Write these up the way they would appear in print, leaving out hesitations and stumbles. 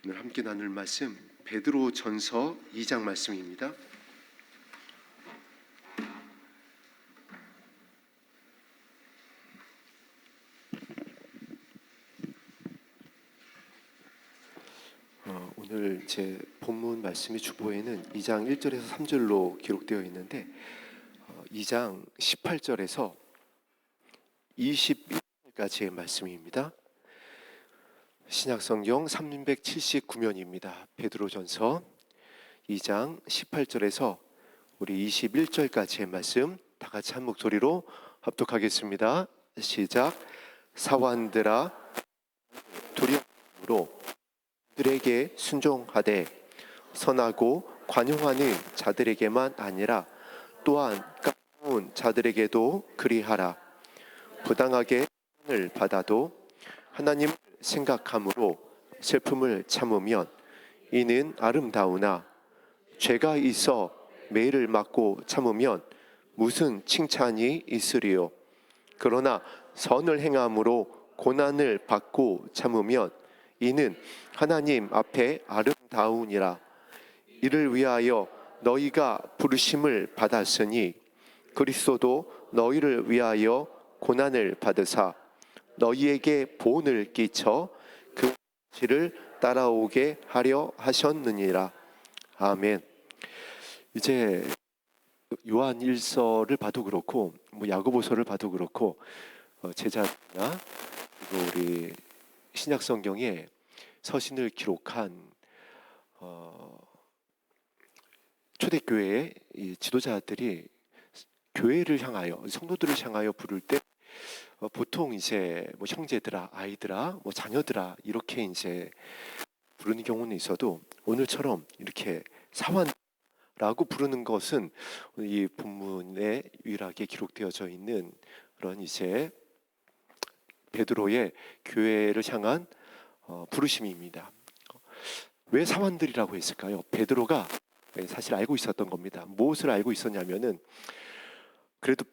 오늘 함께 나눌 말씀 베드로전서 2장 말씀입니다. 오늘 제 본문 말씀이 주보에는 2장 1절에서 3절로 기록되어 있는데 2장 18절에서 21절까지의 말씀입니다. 신약성경 379면입니다. 베드로전서 2장 18절에서 우리 21절까지의 말씀 다 같이 한 목소리로 합독하겠습니다. 시작. 사환들아 두려움으로 들에게 순종하되 선하고 관용하는 자들에게만 아니라 또한 까다로운 자들에게도 그리하라. 부당하게 을 받아도 하나님을 생각함으로 슬픔을 참으면 이는 아름다우나 죄가 있어 매를 맞고 참으면 무슨 칭찬이 있으리요. 그러나 선을 행함으로 고난을 받고 참으면 이는 하나님 앞에 아름다우니라. 이를 위하여 너희가 부르심을 받았으니 그리스도도 너희를 위하여 고난을 받으사 너희에게 보응을 끼쳐 그 길을 따라오게 하려 하셨느니라. 아멘. 이제 요한 1서를 봐도 그렇고 야고보서를 봐도 그렇고 제자나 그리고 우리 신약 성경에 서신을 기록한 초대교회의 이 지도자들이 교회를 향하여 성도들을 향하여 부를 때 보통 이제 형제들아, 아이들아, 자녀들아 이렇게 이제 부르는 경우는 있어도 오늘처럼 이렇게 사환라고 부르는 것은 이 본문에 유일하게 기록되어져 있는 그런 이제 베드로의 교회를 향한 부르심입니다. 왜 사환들이라고 했을까요? 베드로가 사실 알고 있었던 겁니다. 무엇을 알고 있었냐면은 그래도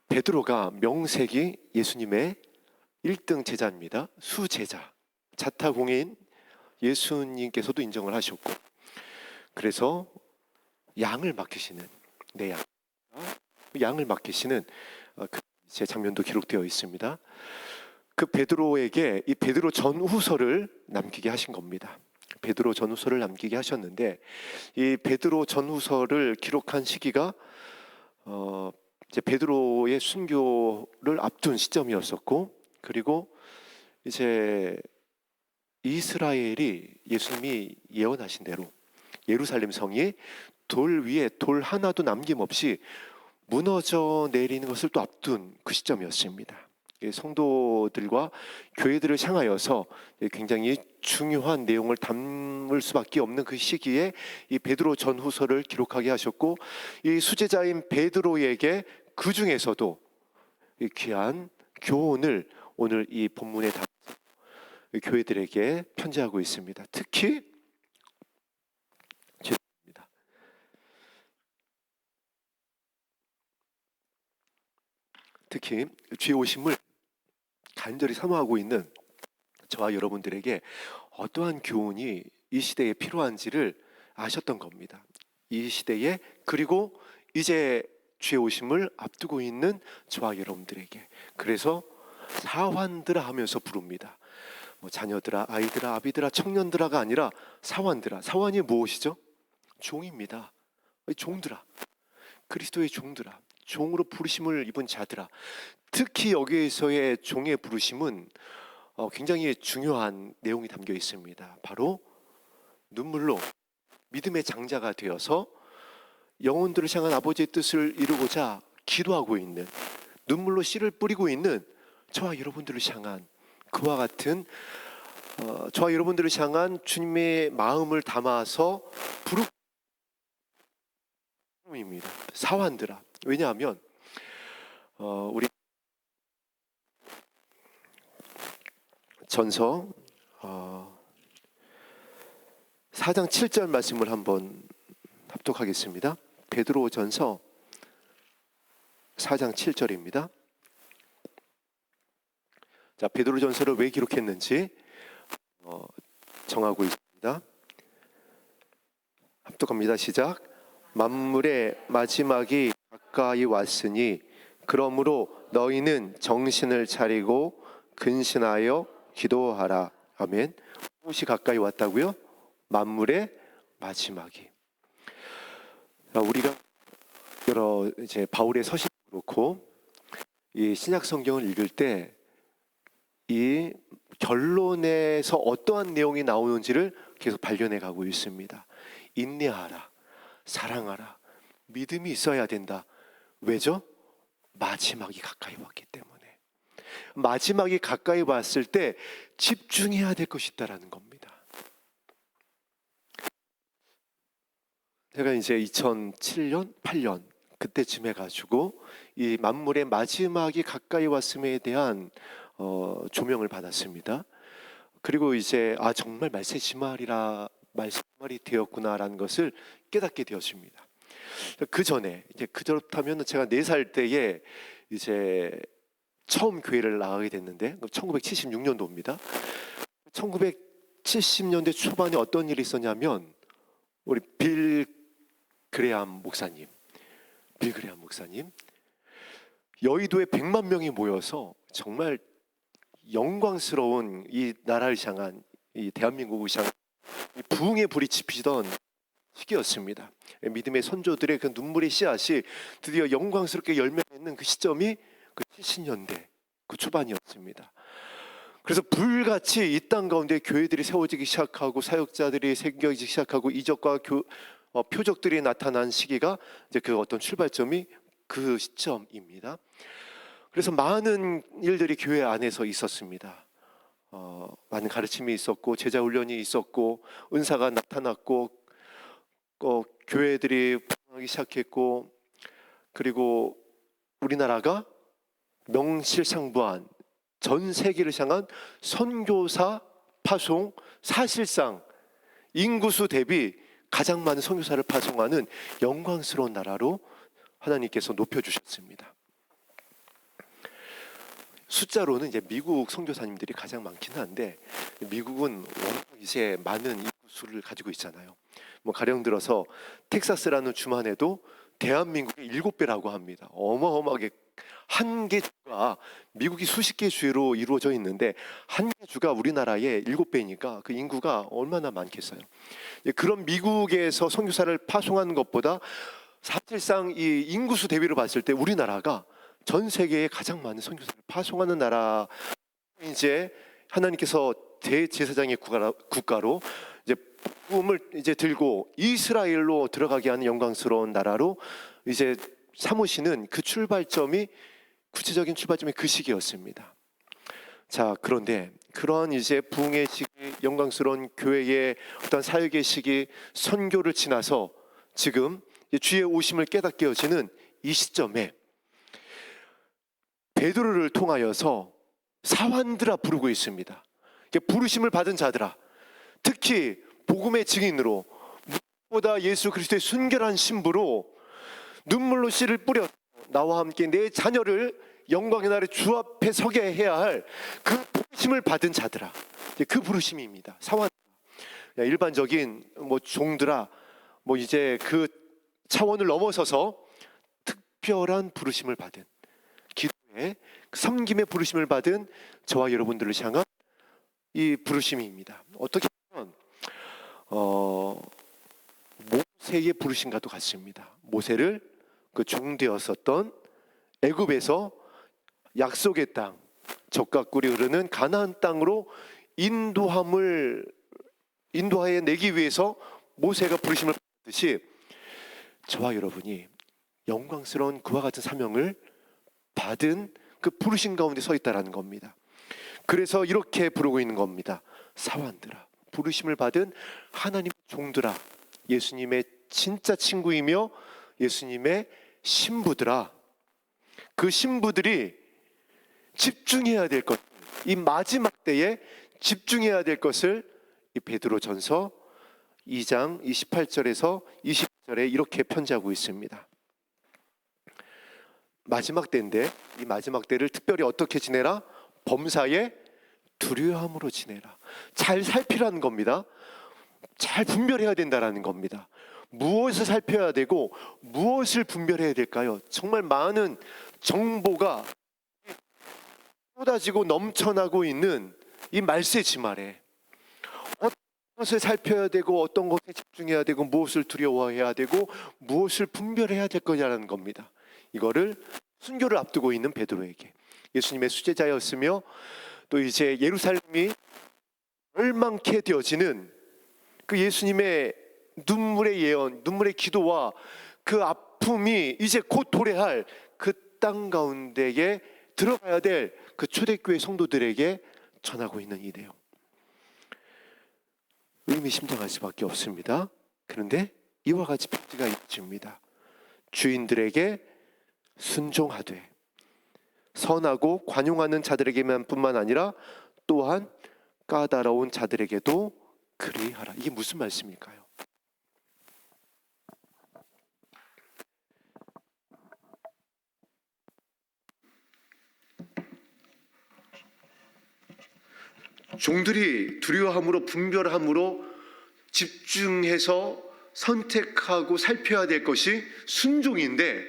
베드로가 명색이 예수님의 1등 제자입니다. 수제자, 자타공인 예수님께서도 인정을 하셨고, 그래서 양을 맡기시는 양을 맡기시는 제 장면도 기록되어 있습니다. 그 베드로에게 이 베드로 전후서를 남기게 하신 겁니다. 베드로 전후서를 남기게 하셨는데 이 베드로 전후서를 기록한 시기가 이제 베드로의 순교를 앞둔 시점이었었고, 그리고 이제 이스라엘이 예수님이 예언하신 대로 예루살렘 성이 돌 위에 돌 하나도 남김없이 무너져 내리는 것을 또 앞둔 그 시점이었습니다. 성도들과 교회들을 향하여서 굉장히 중요한 내용을 담을 수밖에 없는 그 시기에 이 베드로 전후서를 기록하게 하셨고, 이 수제자인 베드로에게 그 중에서도 귀한 교훈을 오늘 이 본문에 담아서 교회들에게 편지하고 있습니다. 특히 주의 오심을 간절히 사모하고 있는 저와 여러분들에게 어떠한 교훈이 이 시대에 필요한지를 아셨던 겁니다. 이 시대에, 그리고 이제 주의 오심을 앞두고 있는 저와 여러분들에게. 그래서 사환들아 하면서 부릅니다. 자녀들아, 아이들아, 아비들아, 청년들아가 아니라 사환들아. 사환이 무엇이죠? 종입니다. 종들아, 그리스도의 종들아, 종으로 부르심을 입은 자들아. 특히 여기에서의 종의 부르심은 굉장히 중요한 내용이 담겨 있습니다. 바로 눈물로 믿음의 장자가 되어서 영혼들을 향한 아버지의 뜻을 이루고자 기도하고 있는, 눈물로 씨를 뿌리고 있는 저와 여러분들을 향한 그와 같은 저와 여러분들을 향한 주님의 마음을 담아서 부르심입니다. 사환들아. 왜냐하면 우리 전서 4장 7절 말씀을 한번 합독하겠습니다. 베드로전서 4장 7절입니다. 자, 베드로전서를 왜 기록했는지 정하고 있습니다. 합독합니다. 시작. 만물의 마지막이 가까이 왔으니 그러므로 너희는 정신을 차리고 근신하여 기도하라. 아멘. 무엇이 가까이 왔다고요? 만물의 마지막이. 우리가 여러 이제 바울의 서신 그렇고 이 신약 성경을 읽을 때 이 결론에서 어떠한 내용이 나오는지를 계속 발견해 가고 있습니다. 인내하라, 사랑하라, 믿음이 있어야 된다. 왜죠? 마지막이 가까이 왔기 때문에. 마지막이 가까이 왔을 때 집중해야 될 것이 있다라는 겁니다. 제가 이제 2007년, 8년 그때쯤 해가지고 이 만물의 마지막이 가까이 왔음에 대한 조명을 받았습니다. 그리고 이제 정말 말씀이 되었구나라는 것을 깨닫게 되었습니다. 그 전에 이제 그렇다면 제가 4살 때에 이제 처음 교회를 나가게 됐는데 1976년도입니다. 1970년대 초반에 어떤 일이 있었냐면 우리 빌 그레암 목사님 여의도에 100만 명이 모여서 정말 영광스러운 이 나라를 향한 이 대한민국을 향한 부흥의 불이 지피던 시기였습니다. 믿음의 선조들의 그 눈물의 씨앗이 드디어 영광스럽게 열매맺는 그 시점이 그 70년대 그 초반이었습니다. 그래서 불같이 이 땅 가운데 교회들이 세워지기 시작하고 사역자들이 생겨지기 시작하고 이적과 표적들이 나타난 시기가 이제 그 어떤 출발점이 그 시점입니다. 그래서 많은 일들이 교회 안에서 있었습니다. 많은 가르침이 있었고 제자 훈련이 있었고 은사가 나타났고 교회들이 부흥하기 시작했고 그리고 우리나라가 명실상부한 전 세계를 향한 선교사 파송, 사실상 인구수 대비 가장 많은 선교사를 파송하는 영광스러운 나라로 하나님께서 높여주셨습니다. 숫자로는 이제 미국 선교사님들이 가장 많기는 한데 미국은 워낙 이제 많은 인구수를 가지고 있잖아요. 뭐 가령 들어서 텍사스라는 주만 해도 대한민국의 7배라고 합니다. 어마어마하게 한 개 주가 미국이 수십 개 주로 이루어져 있는데 한 개 주가 우리나라의 7배니까 그 인구가 얼마나 많겠어요. 그런 미국에서 선교사를 파송하는 것보다 사실상 이 인구수 대비로 봤을 때 우리나라가 전 세계에 가장 많은 선교사를 파송하는 나라. 이제 하나님께서 대제사장의 국가로 이제 복음을 이제 들고 이스라엘로 들어가게 하는 영광스러운 나라로 이제 삼으시는 그 출발점이 구체적인 출발점이 그 시기였습니다. 자, 그런데 그러한 이제 부흥의 시기, 영광스러운 교회의 어떤 사역의 시기, 선교를 지나서 지금 주의 오심을 깨닫게 여지는 이 시점에 베드로를 통하여서 사환들아 부르고 있습니다. 부르심을 받은 자들아, 특히 복음의 증인으로 무엇보다 예수 그리스도의 순결한 신부로 눈물로 씨를 뿌려 나와 함께 내 자녀를 영광의 날에 주 앞에 서게 해야 할 그 부르심을 받은 자들아, 그 부르심입니다. 사환 일반적인 뭐 종들아 뭐 이제 그 차원을 넘어서서 특별한 부르심을 받은 기도의 섬김의 부르심을 받은 저와 여러분들을 향한 이 부르심입니다. 어떻게 보면 모세의 부르심과도 같습니다. 모세를 그 종되었었던 애굽에서 약속의 땅, 젖과 꿀이 흐르는 가나안 땅으로 인도하여 내기 위해서 모세가 부르심을 받듯이 저와 여러분이 영광스러운 그와 같은 사명을 받은 그 부르심 가운데 서 있다라는 겁니다. 그래서 이렇게 부르고 있는 겁니다. 사환들아, 부르심을 받은 하나님의 종들아, 예수님의 진짜 친구이며 예수님의 신부들아, 그 신부들이 집중해야 될 것, 이 마지막 때에 집중해야 될 것을 이 베드로전서 2장 28절에서 20절에 이렇게 편지하고 있습니다. 마지막 때인데 이 마지막 때를 특별히 어떻게 지내라? 범사에 두려움으로 지내라. 잘 살피라는 겁니다. 잘 분별해야 된다라는 겁니다. 무엇을 살펴야 되고 무엇을 분별해야 될까요? 정말 많은 정보가 쏟아지고 넘쳐나고 있는 이 말세지 말에 어떤 것을 살펴야 되고 어떤 것에 집중해야 되고 무엇을 두려워해야 되고 무엇을 분별해야 될 거냐는 겁니다. 이거를 순교를 앞두고 있는 베드로에게, 예수님의 수제자였으며 또 이제 예루살렘이 멸망케 되어지는 그 예수님의 눈물의 예언, 눈물의 기도와 그 아픔이 이제 곧 도래할 그 땅 가운데에 들어가야 될 그 초대교회 성도들에게 전하고 있는 이 내용, 의미심장할 수밖에 없습니다. 그런데 이와 같이 편지가 이어집니다. 주인들에게 순종하되 선하고 관용하는 자들에게만 뿐만 아니라 또한 까다로운 자들에게도 그리하라. 이게 무슨 말씀일까요? 종들이 두려워함으로 분별함으로 집중해서 선택하고 살펴야 될 것이 순종인데,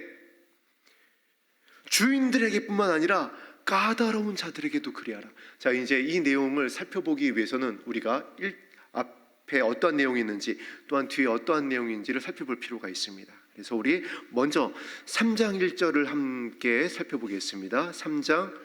주인들에게뿐만 아니라 까다로운 자들에게도 그리하라. 자, 이제 이 내용을 살펴보기 위해서는 우리가 앞에 어떠한 내용이 있는지 또한 뒤에 어떠한 내용인지를 살펴볼 필요가 있습니다. 그래서 우리 먼저 3장 1절을 함께 살펴보겠습니다. 3장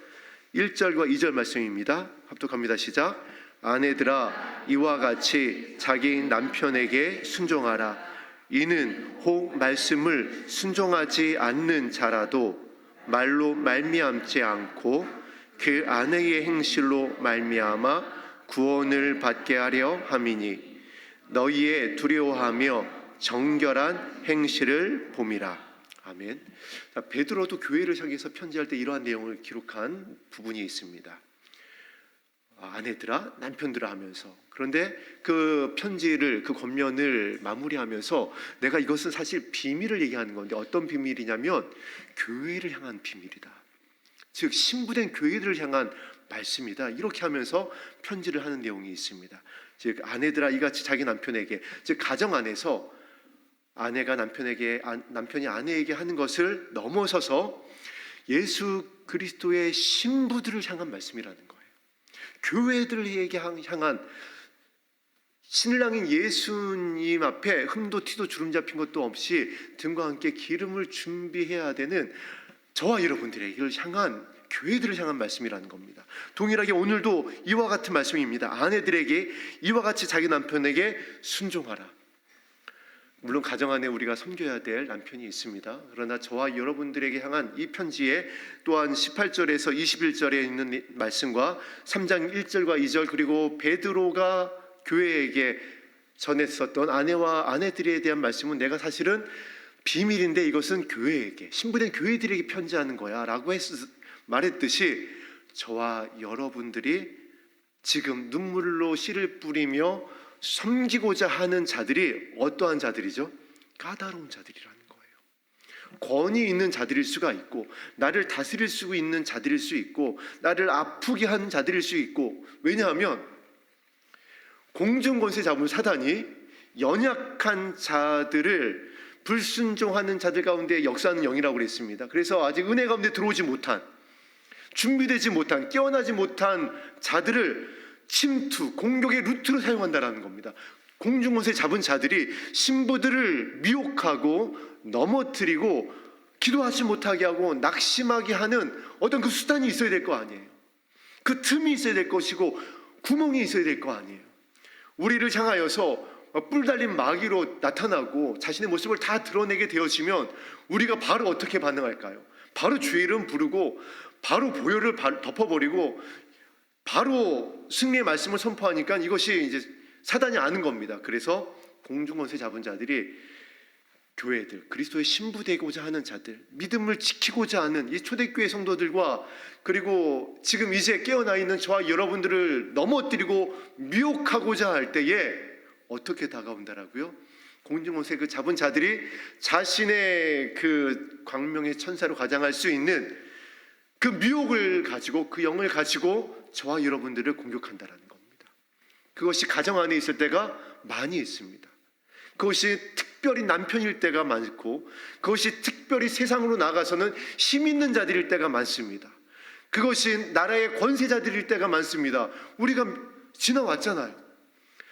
1절과 2절 말씀입니다. 합독합니다. 시작. 아내들아 이와 같이 자기 남편에게 순종하라. 이는 혹 말씀을 순종하지 않는 자라도 말로 말미암지 않고 그 아내의 행실로 말미암아 구원을 받게 하려 함이니 너희의 두려워하며 정결한 행실을 봄이라. 아멘. 자, 베드로도 교회를 향해서 편지할 때 이러한 내용을 기록한 부분이 있습니다. 아내들아 남편들아 하면서, 그런데 그 편지를, 그 권면을 마무리하면서 내가 이것은 사실 비밀을 얘기하는 건데 어떤 비밀이냐면 교회를 향한 비밀이다. 즉 신부된 교회들을 향한 말씀이다. 이렇게 하면서 편지를 하는 내용이 있습니다. 즉 아내들아 이같이 자기 남편에게, 즉 가정 안에서 아내가 남편에게, 남편이 아내에게 하는 것을 넘어서서 예수 그리스도의 신부들을 향한 말씀이라는 거예요. 교회들에게 향한, 신랑인 예수님 앞에 흠도 티도 주름 잡힌 것도 없이 등과 함께 기름을 준비해야 되는 저와 여러분들에게 향한, 교회들을 향한 말씀이라는 겁니다. 동일하게 오늘도 이와 같은 말씀입니다. 아내들에게 이와 같이 자기 남편에게 순종하라. 물론 가정 안에 우리가 섬겨야 될 남편이 있습니다. 그러나 저와 여러분들에게 향한 이 편지에 또한 18절에서 21절에 있는 말씀과 3장 1절과 2절, 그리고 베드로가 교회에게 전했었던 아내와 아내들에 대한 말씀은 내가 사실은 비밀인데 이것은 교회에게, 신부된 교회들에게 편지하는 거야 라고 말했듯이 저와 여러분들이 지금 눈물로 씨를 뿌리며 섬기고자 하는 자들이 어떠한 자들이죠? 까다로운 자들이라는 거예요. 권위 있는 자들일 수가 있고, 나를 다스릴 수 있는 자들일 수 있고, 나를 아프게 하는 자들일 수 있고. 왜냐하면 공중권세 잡은 사단이 연약한 자들을 불순종하는 자들 가운데 역사하는 영이라고 그랬습니다. 그래서 아직 은혜 가운데 들어오지 못한, 준비되지 못한, 깨어나지 못한 자들을 침투, 공격의 루트로 사용한다는 겁니다. 공중권세 잡은 자들이 신부들을 미혹하고 넘어뜨리고 기도하지 못하게 하고 낙심하게 하는 어떤 그 수단이 있어야 될 거 아니에요. 그 틈이 있어야 될 것이고 구멍이 있어야 될 거 아니에요. 우리를 향하여서 뿔 달린 마귀로 나타나고 자신의 모습을 다 드러내게 되어지면 우리가 바로 어떻게 반응할까요? 바로 주의 이름 부르고 바로 보혈을 덮어버리고 바로 승리의 말씀을 선포하니까 이것이 이제 사단이 아는 겁니다. 그래서 공중권세 잡은 자들이 교회들, 그리스도의 신부 되고자 하는 자들, 믿음을 지키고자 하는 이 초대교회 성도들과, 그리고 지금 이제 깨어나 있는 저와 여러분들을 넘어뜨리고 미혹하고자 할 때에 어떻게 다가온다라고요? 공중권세 그 잡은 자들이 자신의 그 광명의 천사로 가장할 수 있는 그 미혹을 가지고, 그 영을 가지고 저와 여러분들을 공격한다라는 겁니다. 그것이 가정 안에 있을 때가 많이 있습니다. 그것이 특별히 남편일 때가 많고, 그것이 특별히 세상으로 나가서는 힘 있는 자들일 때가 많습니다. 그것이 나라의 권세자들일 때가 많습니다. 우리가 지나왔잖아요.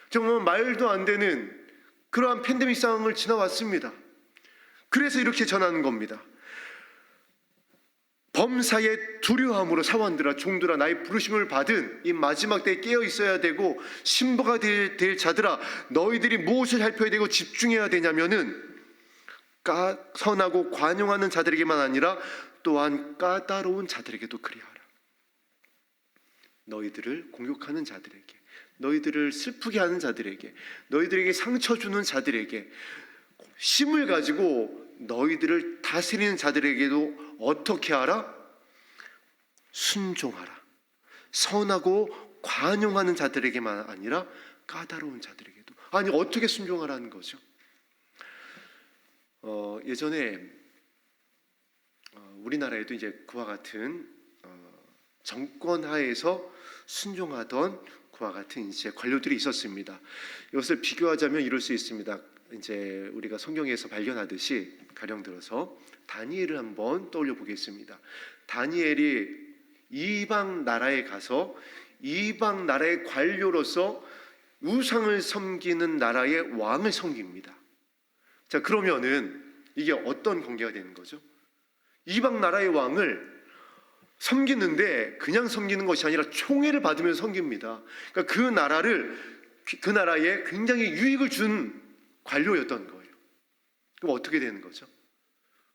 정말 말도 안 되는 그러한 팬데믹 상황을 지나왔습니다. 그래서 이렇게 전하는 겁니다. 범사의 두려움으로 사원들아 종들아 나의 부르심을 받은 이 마지막 때에 깨어 있어야 되고 신부가 될 자들아 너희들이 무엇을 살펴야 되고 집중해야 되냐면은 선하고 관용하는 자들에게만 아니라 또한 까다로운 자들에게도 그리하라. 너희들을 공격하는 자들에게, 너희들을 슬프게 하는 자들에게, 너희들에게 상처 주는 자들에게, 힘을 가지고 너희들을 다스리는 자들에게도 어떻게 하라? 순종하라. 선하고 관용하는 자들에게만 아니라 까다로운 자들에게도. 아니, 어떻게 순종하라는 거죠? 예전에 우리나라에도 이제 그와 같은 정권 하에서 순종하던 그와 같은 이제 관료들이 있었습니다. 이것을 비교하자면 이럴 수 있습니다. 이제 우리가 성경에서 발견하듯이 가령 들어서 다니엘을 한번 떠올려 보겠습니다. 다니엘이 이방 나라에 가서 이방 나라의 관료로서 우상을 섬기는 나라의 왕을 섬깁니다. 자, 그러면은 이게 어떤 관계가 되는 거죠? 이방 나라의 왕을 섬기는데 그냥 섬기는 것이 아니라 총애를 받으면서 섬깁니다. 그러니까 그 나라에 굉장히 유익을 준 관료였던 거예요. 그럼 어떻게 되는 거죠?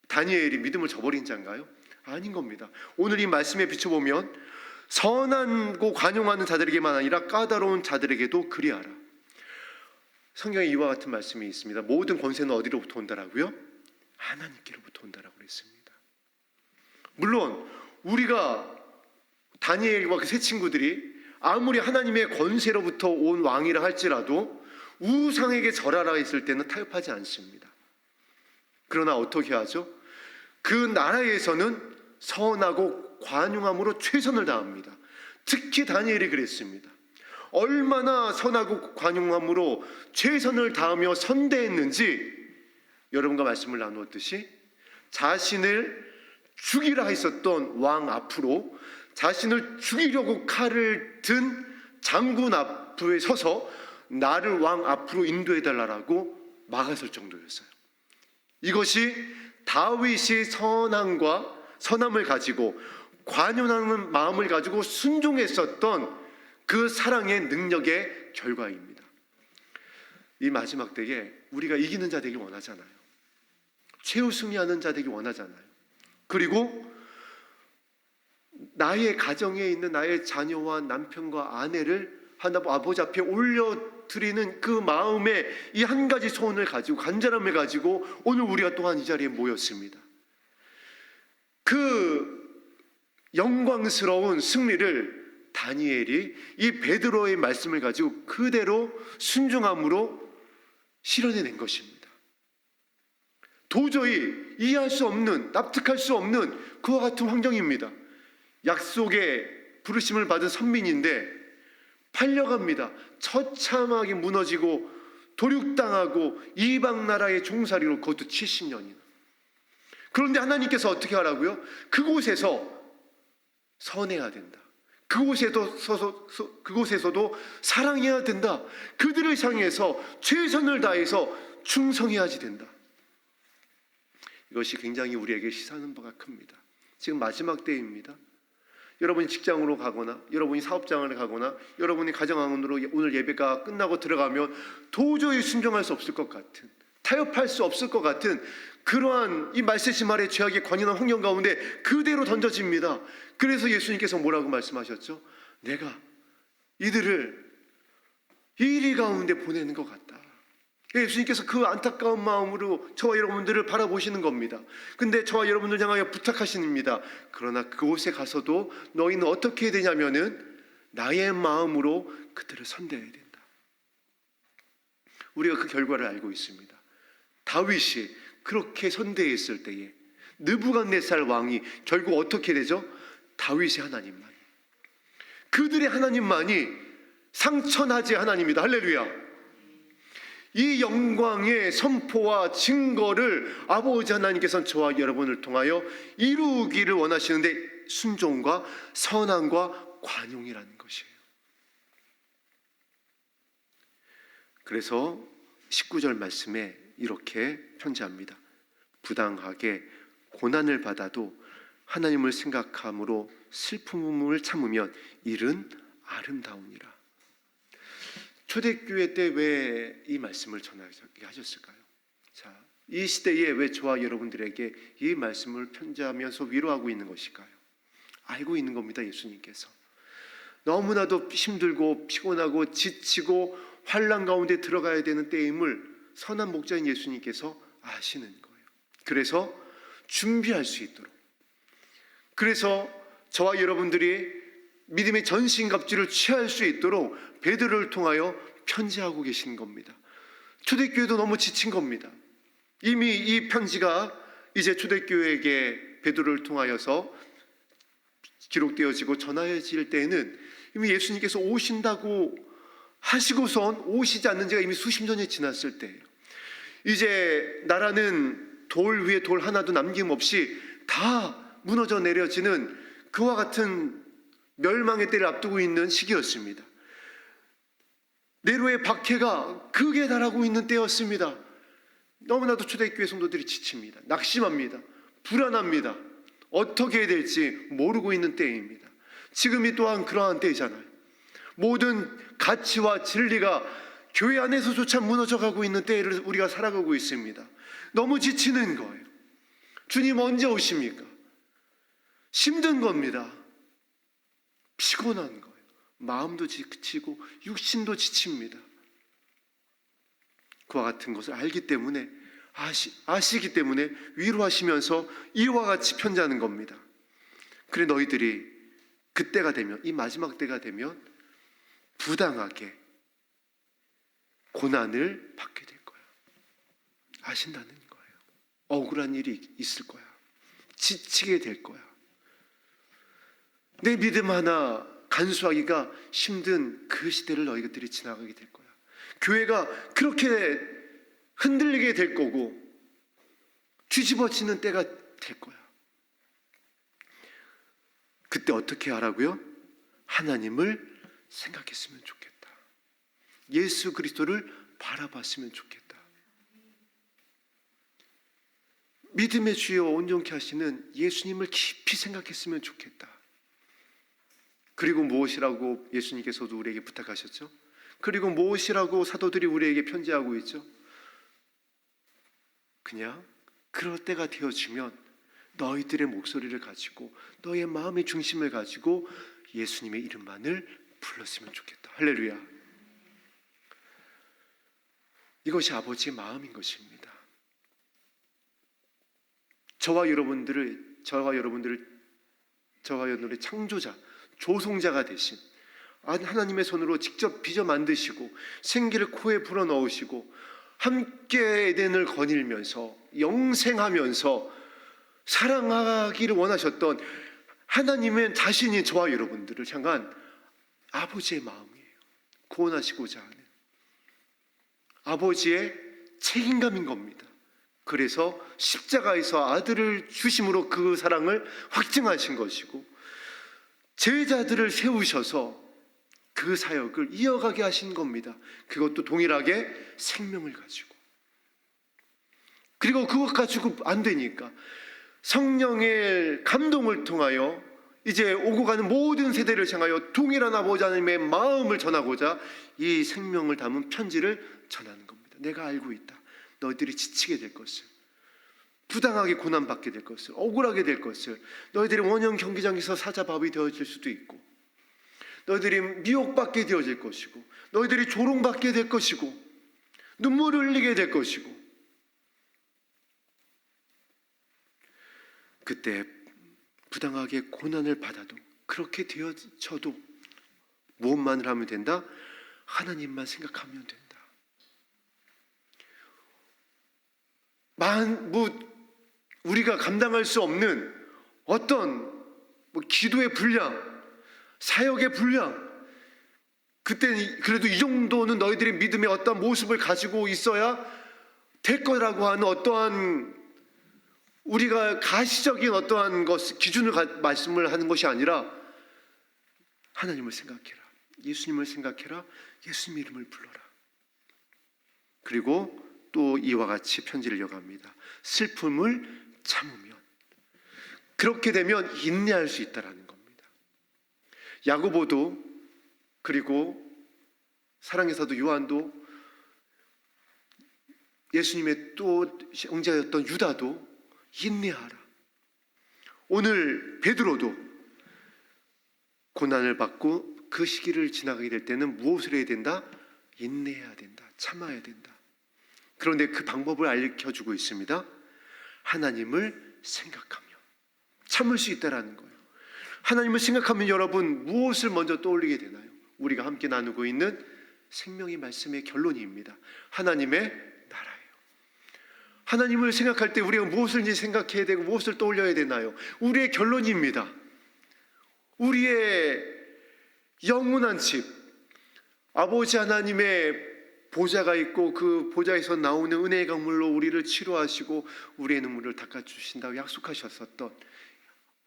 다니엘이 믿음을 저버린 자인가요? 아닌 겁니다. 오늘 이 말씀에 비춰보면 선하고 관용하는 자들에게만 아니라 까다로운 자들에게도 그리하라. 성경에 이와 같은 말씀이 있습니다. 모든 권세는 어디로부터 온다라고요? 하나님께로부터 온다라고 그랬습니다. 물론 우리가 다니엘과 그 세 친구들이 아무리 하나님의 권세로부터 온 왕이라 할지라도 우상에게 절하라 했을 때는 타협하지 않습니다. 그러나 어떻게 하죠? 그 나라에서는 선하고 관용함으로 최선을 다합니다. 특히 다니엘이 그랬습니다. 얼마나 선하고 관용함으로 최선을 다하며 선대했는지 여러분과 말씀을 나누었듯이 자신을 죽이라 했었던 왕 앞으로 자신을 죽이려고 칼을 든 장군 앞에 서서 나를 왕 앞으로 인도해달라고 막았을 정도였어요. 이것이 다윗이 선함을 가지고 관용하는 마음을 가지고 순종했었던 그 사랑의 능력의 결과입니다. 이 마지막 때에 우리가 이기는 자 되길 원하잖아요. 최우승이하는 자 되길 원하잖아요. 그리고 나의 가정에 있는 나의 자녀와 남편과 아내를 하나님 아버지 앞에 올려드리는 그 마음에 이 한 가지 소원을 가지고 간절함을 가지고 오늘 우리가 또한 이 자리에 모였습니다. 그 영광스러운 승리를 다니엘이 이 베드로의 말씀을 가지고 그대로 순종함으로 실현해낸 것입니다. 도저히 이해할 수 없는, 납득할 수 없는 그와 같은 환경입니다. 약속의 부르심을 받은 선민인데 팔려갑니다. 처참하게 무너지고 도륙당하고 이방 나라의 종살이로 그것도 70년이나. 그런데 하나님께서 어떻게 하라고요? 그곳에서 선해야 된다. 그곳에서도 사랑해야 된다. 그들을 향해서 최선을 다해서 충성해야지 된다. 이것이 굉장히 우리에게 시사하는 바가 큽니다. 지금 마지막 때입니다. 여러분이 직장으로 가거나 여러분이 사업장을 가거나 여러분이 가정 안으로 오늘 예배가 끝나고 들어가면 도저히 순종할 수 없을 것 같은, 타협할 수 없을 것 같은 그러한 이 말세지 말의 죄악의 관연한 환경 가운데 그대로 던져집니다. 그래서 예수님께서 뭐라고 말씀하셨죠? 내가 이들을 이리 가운데 보내는 것 같다. 예수님께서 그 안타까운 마음으로 저와 여러분들을 바라보시는 겁니다. 근데 저와 여러분들 향하여 부탁하십니다. 그러나 그곳에 가서도 너희는 어떻게 해야 되냐면은 나의 마음으로 그들을 선대해야 된다. 우리가 그 결과를 알고 있습니다. 다윗이 그렇게 선대했을 때에 느부갓네살 왕이 결국 어떻게 되죠? 다윗의 하나님만이, 그들의 하나님만이 상처나지 하나님이다. 할렐루야. 이 영광의 선포와 증거를 아버지 하나님께서는 저와 여러분을 통하여 이루기를 원하시는데, 순종과 선함과 관용이라는 것이에요. 그래서 19절 말씀에 이렇게 편지합니다. 부당하게 고난을 받아도 하나님을 생각함으로 슬픔을 참으면 일은 아름다우니라. 초대교회 때 왜 이 말씀을 전하게 하셨을까요? 자, 이 시대에 왜 저와 여러분들에게 이 말씀을 편지하면서 위로하고 있는 것일까요? 알고 있는 겁니다. 예수님께서 너무나도 힘들고 피곤하고 지치고 환난 가운데 들어가야 되는 때임을 선한 목자인 예수님께서 아시는 거예요. 그래서 준비할 수 있도록, 그래서 저와 여러분들이 믿음의 전신갑주를 취할 수 있도록 베드로를 통하여 편지하고 계신 겁니다. 초대교회도 너무 지친 겁니다. 이미 이 편지가 이제 초대교회에게 베드로를 통하여서 기록되어지고 전하여질 때에는 이미 예수님께서 오신다고 하시고선 오시지 않는 지가 이미 수십 년이 지났을 때예요. 이제 나라는 돌 위에 돌 하나도 남김없이 다 무너져 내려지는 그와 같은 멸망의 때를 앞두고 있는 시기였습니다. 네로의 박해가 극에 달하고 있는 때였습니다. 너무나도 초대교회 성도들이 지칩니다. 낙심합니다. 불안합니다. 어떻게 해야 될지 모르고 있는 때입니다. 지금이 또한 그러한 때이잖아요. 모든 가치와 진리가 교회 안에서조차 무너져가고 있는 때를 우리가 살아가고 있습니다. 너무 지치는 거예요. 주님 언제 오십니까? 힘든 겁니다. 피곤한 거예요. 마음도 지치고 육신도 지칩니다. 그와 같은 것을 알기 때문에 아시기 때문에 위로하시면서 이와 같이 편지하는 겁니다. 그래 너희들이 그때가 되면, 이 마지막 때가 되면 부당하게 고난을 받게 될 거야. 아신다는 거예요. 억울한 일이 있을 거야. 지치게 될 거야. 내 믿음 하나 간수하기가 힘든 그 시대를 너희들이 지나가게 될 거야. 교회가 그렇게 흔들리게 될 거고 뒤집어지는 때가 될 거야. 그때 어떻게 하라고요? 하나님을 생각했으면 좋겠다. 예수 그리스도를 바라봤으면 좋겠다. 믿음의 주여 온전케 하시는 예수님을 깊이 생각했으면 좋겠다. 그리고 무엇이라고 예수님께서도 우리에게 부탁하셨죠? 그리고 무엇이라고 사도들이 우리에게 편지하고 있죠? 그냥 그럴 때가 되어지면 너희들의 목소리를 가지고 너의 마음의 중심을 가지고 예수님의 이름만을 불렀으면 좋겠다. 할렐루야. 이것이 아버지의 마음인 것입니다. 저와 여러분들의 창조자, 조성자가 되신 하나님의 손으로 직접 빚어 만드시고 생기를 코에 불어넣으시고 함께 에덴을 거닐면서 영생하면서 사랑하기를 원하셨던 하나님의 자신이 저와 여러분들을 향한 아버지의 마음이에요. 구원하시고자 하는 아버지의 책임감인 겁니다. 그래서 십자가에서 아들을 주심으로 그 사랑을 확증하신 것이고 제자들을 세우셔서 그 사역을 이어가게 하신 겁니다. 그것도 동일하게 생명을 가지고. 그리고 그것 가지고 안 되니까 성령의 감동을 통하여 이제 오고 가는 모든 세대를 향하여 동일한 아버지 하나님의 마음을 전하고자 이 생명을 담은 편지를 전하는 겁니다. 내가 알고 있다. 너희들이 지치게 될 것을, 부당하게 고난받게 될 것을, 억울하게 될 것을, 너희들이 원형 경기장에서 사자밥이 되어질 수도 있고, 너희들이 미혹받게 되어질 것이고, 너희들이 조롱받게 될 것이고, 눈물을 흘리게 될 것이고, 그때 부당하게 고난을 받아도, 그렇게 되어져도 무엇만을 하면 된다? 하나님만 생각하면 된다. 우리가 감당할 수 없는 어떤 기도의 분량, 사역의 분량, 그때는 그래도 이 정도는 너희들의 믿음의 어떤 모습을 가지고 있어야 될 거라고 하는 어떠한 우리가 가시적인 어떠한 것 기준을 말씀을 하는 것이 아니라 하나님을 생각해라, 예수님을 생각해라, 예수님 이름을 불러라. 그리고 또 이와 같이 편지를 이어갑니다. 슬픔을 참으면, 그렇게 되면 인내할 수 있다라는 겁니다. 야고보도, 그리고 사랑의 사도 요한도, 예수님의 또 형제였던 유다도 인내하라. 오늘 베드로도 고난을 받고 그 시기를 지나가게 될 때는 무엇을 해야 된다? 인내해야 된다, 참아야 된다. 그런데 그 방법을 알려주고 있습니다. 하나님을 생각하며 참을 수 있다라는 거예요. 하나님을 생각하면 여러분 무엇을 먼저 떠올리게 되나요? 우리가 함께 나누고 있는 생명의 말씀의 결론입니다. 하나님의 나라예요. 하나님을 생각할 때 우리가 무엇을 생각해야 되고 무엇을 떠올려야 되나요? 우리의 결론입니다. 우리의 영원한 집, 아버지 하나님의 보좌가 있고 그 보좌에서 나오는 은혜의 강물로 우리를 치료하시고 우리의 눈물을 닦아주신다고 약속하셨었던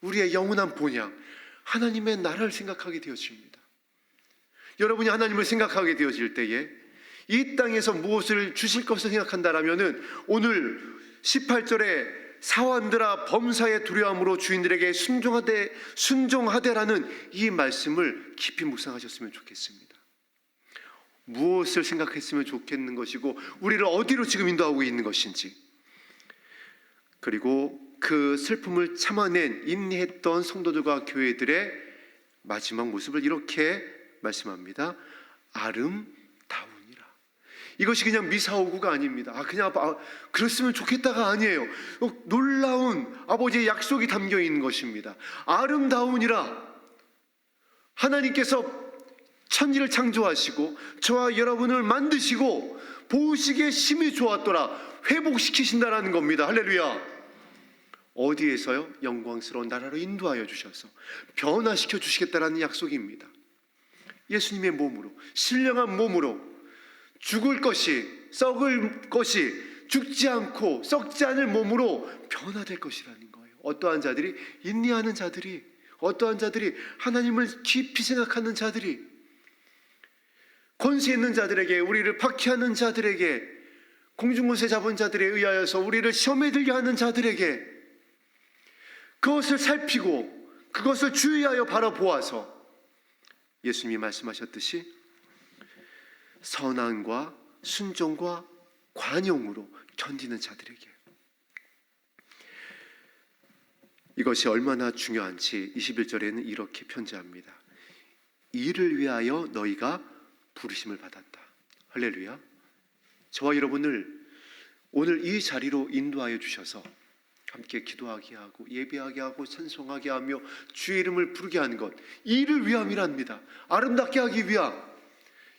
우리의 영원한 본향, 하나님의 나라를 생각하게 되어집니다. 여러분이 하나님을 생각하게 되어질 때에 이 땅에서 무엇을 주실 것을 생각한다라면은 오늘 18절에 사완들아 범사의 두려움으로 주인들에게 순종하되라는 이 말씀을 깊이 묵상하셨으면 좋겠습니다. 무엇을 생각했으면 좋겠는 것이고 우리를 어디로 지금 인도하고 있는 것인지, 그리고 그 슬픔을 참아낸 인내했던 성도들과 교회들의 마지막 모습을 이렇게 말씀합니다. 아름다우니라. 이것이 그냥 미사오구가 아닙니다. 그냥 그랬으면 좋겠다가 아니에요. 놀라운 아버지의 약속이 담겨 있는 것입니다. 아름다우니라. 하나님께서 천지를 창조하시고 저와 여러분을 만드시고 보시기에 심히 좋았더라. 회복시키신다라는 겁니다. 할렐루야. 어디에서요? 영광스러운 나라로 인도하여 주셔서 변화시켜 주시겠다라는 약속입니다. 예수님의 몸으로, 신령한 몸으로 죽을 것이, 썩을 것이 죽지 않고 썩지 않을 몸으로 변화될 것이라는 거예요. 어떠한 자들이? 인내하는 자들이, 어떠한 자들이? 하나님을 깊이 생각하는 자들이, 권세 있는 자들에게, 우리를 박해하는 자들에게, 공중권세 잡은 자들에 의하여서 우리를 시험에 들게 하는 자들에게 그것을 살피고 그것을 주의하여 바라보아서 예수님이 말씀하셨듯이 선함과 순종과 관용으로 견디는 자들에게, 이것이 얼마나 중요한지 21절에는 이렇게 편지합니다. 이를 위하여 너희가 부르심을 받았다. 할렐루야. 저와 여러분을 오늘 이 자리로 인도하여 주셔서 함께 기도하게 하고 예배하게 하고 찬송하게 하며 주의 이름을 부르게 하는 것, 이를 위함이랍니다. 아름답게 하기 위함,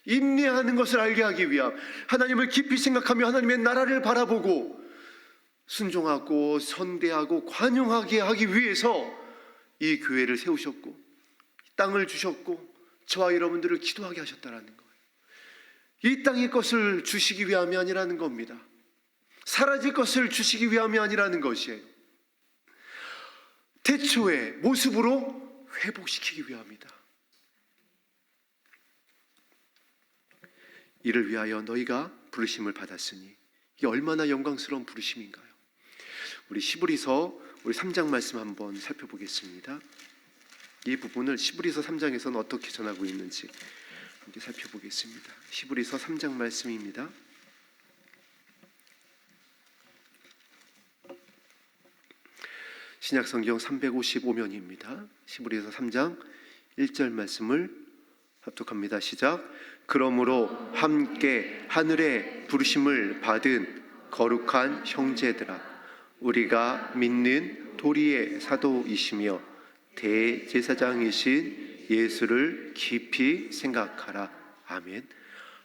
인내하는 것을 알게 하기 위함, 하나님을 깊이 생각하며 하나님의 나라를 바라보고 순종하고 선대하고 관용하게 하기 위해서 이 교회를 세우셨고 땅을 주셨고 저와 여러분들을 기도하게 하셨다라는 거예요. 이 땅의 것을 주시기 위함이 아니라는 겁니다. 사라질 것을 주시기 위함이 아니라는 것이에요. 태초의 모습으로 회복시키기 위함이다. 이를 위하여 너희가 부르심을 받았으니, 이게 얼마나 영광스러운 부르심인가요? 우리 시브리서 3장 말씀 한번 살펴보겠습니다. 이 부분을 시브리서 3장에서는 어떻게 전하고 있는지 함께 살펴보겠습니다. 시브리서 3장 말씀입니다. 신약성경 355면입니다. 시브리서 3장 1절 말씀을 합독합니다. 시작. 그러므로 함께 하늘의 부르심을 받은 거룩한 형제들아, 우리가 믿는 도리의 사도이시며 대제사장이신 예수를 깊이 생각하라. 아멘.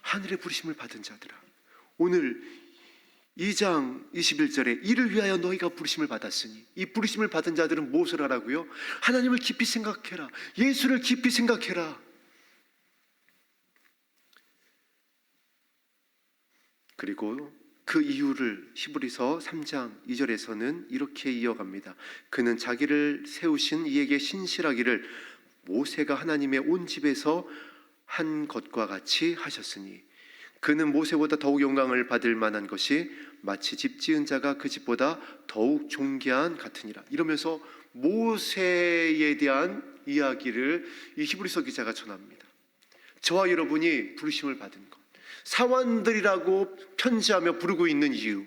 하늘의 부르심을 받은 자들아, 오늘 2장 21절에 이를 위하여 너희가 부르심을 받았으니, 이 부르심을 받은 자들은 무엇을 하라고요? 하나님을 깊이 생각해라. 예수를 깊이 생각해라. 그리고 그 이유를 히브리서 3장 2절에서는 이렇게 이어갑니다. 그는 자기를 세우신 이에게 신실하기를 모세가 하나님의 온 집에서 한 것과 같이 하셨으니 그는 모세보다 더욱 영광을 받을 만한 것이 마치 집 지은 자가 그 집보다 더욱 존귀한 같으니라. 이러면서 모세에 대한 이야기를 이 히브리서 기자가 전합니다. 저와 여러분이 부르심을 받은 것, 사원들이라고 편지하며 부르고 있는 이유,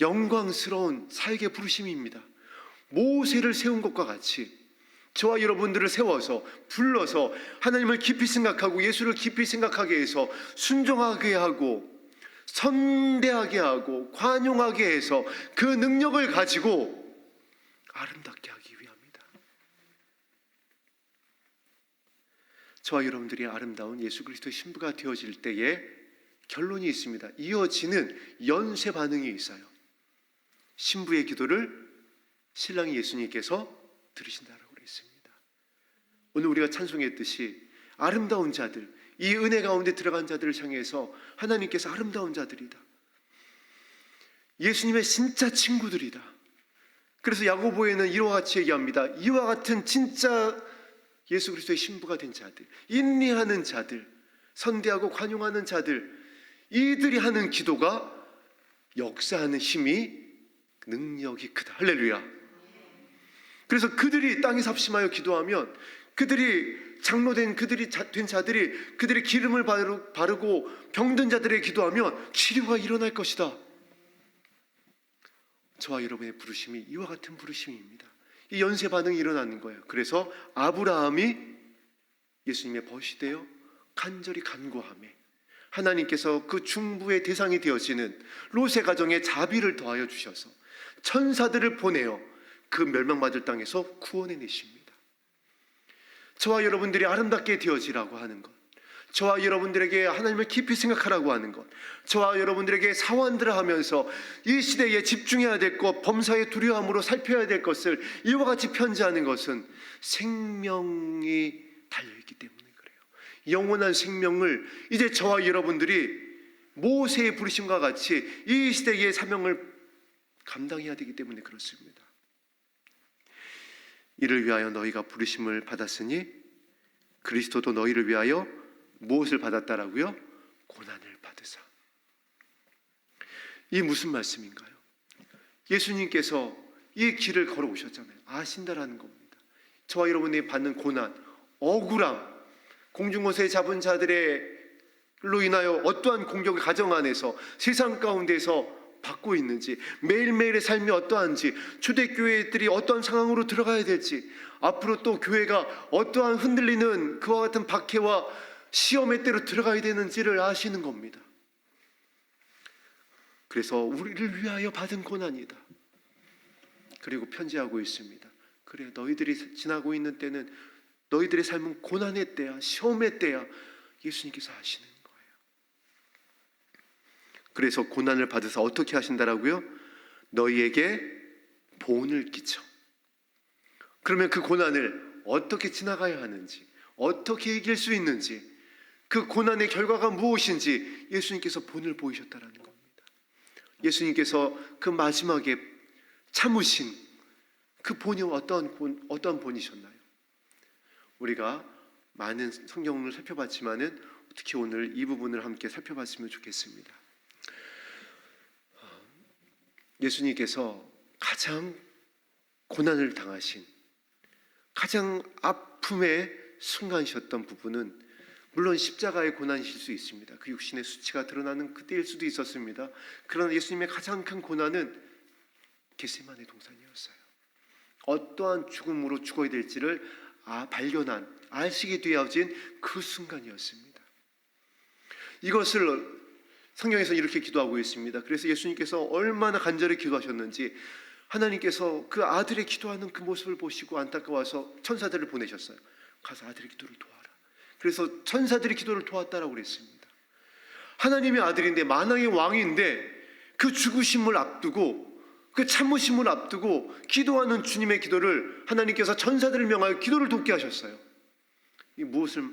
영광스러운 사역의 부르심입니다. 모세를 세운 것과 같이 저와 여러분들을 세워서 불러서 하나님을 깊이 생각하고 예수를 깊이 생각하게 해서 순종하게 하고 선대하게 하고 관용하게 해서 그 능력을 가지고 아름답게 하기 위함이다. 저와 여러분들이 아름다운 예수 그리스도의 신부가 되어질 때에 결론이 있습니다. 이어지는 연쇄 반응이 있어요. 신부의 기도를 신랑이 예수님께서 들으신다라고 그랬습니다. 오늘 우리가 찬송했듯이 아름다운 자들, 이 은혜 가운데 들어간 자들을 향해서 하나님께서 아름다운 자들이다, 예수님의 진짜 친구들이다. 그래서 야고보에는 이와 같이 얘기합니다. 이와 같은 진짜 예수 그리스도의 신부가 된 자들, 인내하는 자들, 선대하고 관용하는 자들, 이들이 하는 기도가 역사하는 힘이, 능력이 크다. 할렐루야. 그래서 그들이 땅에 삽심하여 기도하면, 그들이 장로된 그들이 된 자들이 그들의 기름을 바르고 병든 자들의 기도하면 치료가 일어날 것이다. 저와 여러분의 부르심이 이와 같은 부르심입니다. 이 연쇄 반응이 일어나는 거예요. 그래서 아브라함이 예수님의 벗이 되어 간절히 간구하며 하나님께서 그 중부의 대상이 되어지는 롯의 가정에 자비를 더하여 주셔서 천사들을 보내어 그 멸망받을 땅에서 구원해내십니다. 저와 여러분들이 아름답게 되어지라고 하는 것, 저와 여러분들에게 하나님을 깊이 생각하라고 하는 것, 저와 여러분들에게 사원들을 하면서 이 시대에 집중해야 될 것, 범사의 두려움으로 살펴야 될 것을 이와 같이 편지하는 것은 생명이 달려있기 때문에 그래요. 영원한 생명을 이제 저와 여러분들이 모세의 부르심과 같이 이 시대의 사명을 감당해야 되기 때문에 그렇습니다. 이를 위하여 너희가 부르심을 받았으니 그리스도도 너희를 위하여 무엇을 받았다라고요? 고난을 받으사. 이 무슨 말씀인가요? 예수님께서 이 길을 걸어오셨잖아요. 아신다라는 겁니다. 저와 여러분이 받는 고난, 억울함, 공중곳에 잡은 자들로 인하여 어떠한 공격을 가정 안에서 세상 가운데서 받고 있는지, 매일매일의 삶이 어떠한지, 초대교회들이 어떠한 상황으로 들어가야 될지, 앞으로 또 교회가 어떠한 흔들리는 그와 같은 박해와 시험의 때로 들어가야 되는지를 아시는 겁니다. 그래서 우리를 위하여 받은 고난이다. 그리고 편지하고 있습니다. 그래, 너희들이 지나고 있는 때는, 너희들의 삶은 고난의 때야, 시험의 때야, 예수님께서 하시는 거예요. 그래서 고난을 받으사 어떻게 하신다라고요? 너희에게 본을 끼쳐. 그러면 그 고난을 어떻게 지나가야 하는지, 어떻게 이길 수 있는지, 그 고난의 결과가 무엇인지 예수님께서 본을 보이셨다라는 겁니다. 예수님께서 그 마지막에 참으신 그 본이 어떠한 본이셨나요? 우리가 많은 성경을 살펴봤지만은 특히 오늘 이 부분을 함께 살펴봤으면 좋겠습니다. 예수님께서 가장 고난을 당하신, 가장 아픔의 순간이셨던 부분은 물론 십자가의 고난이실 수 있습니다. 그 육신의 수치가 드러나는 그때일 수도 있었습니다. 그러나 예수님의 가장 큰 고난은 겟세마네 동산이었어요. 어떠한 죽음으로 죽어야 될지를 발견한, 알시게 되어진 그 순간이었습니다. 이것을 성경에서 이렇게 기도하고 있습니다. 그래서 예수님께서 얼마나 간절히 기도하셨는지 하나님께서 그 아들의 기도하는 그 모습을 보시고 안타까워서 천사들을 보내셨어요. 가서 아들의 기도를 도와라. 그래서 천사들이 기도를 도왔다라고 그랬습니다. 하나님의 아들인데, 만왕의 왕인데 그 죽으심을 앞두고, 그 참으심을 앞두고 기도하는 주님의 기도를 하나님께서 천사들을 명하여 기도를 돕게 하셨어요. 이 무엇을,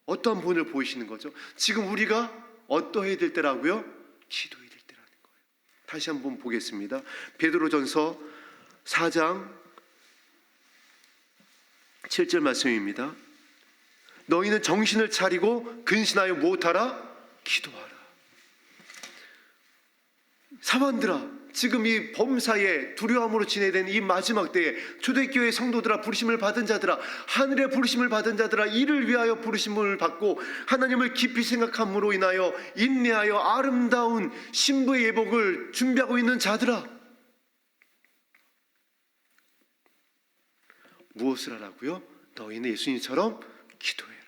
어떠한 본을 보이시는 거죠? 지금 우리가 어떠해야 될 때라고요? 기도해야 될 때라는 거예요. 다시 한번 보겠습니다. 베드로전서 4장 7절 말씀입니다. 너희는 정신을 차리고 근신하여 무엇하라? 기도하라. 사관들아, 지금 이 범사에 두려움으로 지내야 되는 이 마지막 때에 초대교회 성도들아, 부르심을 받은 자들아, 하늘의 부르심을 받은 자들아, 이를 위하여 부르심을 받고 하나님을 깊이 생각함으로 인하여 인내하여 아름다운 신부의 예복을 준비하고 있는 자들아, 무엇을 하라고요? 너희는 예수님처럼 기도해라.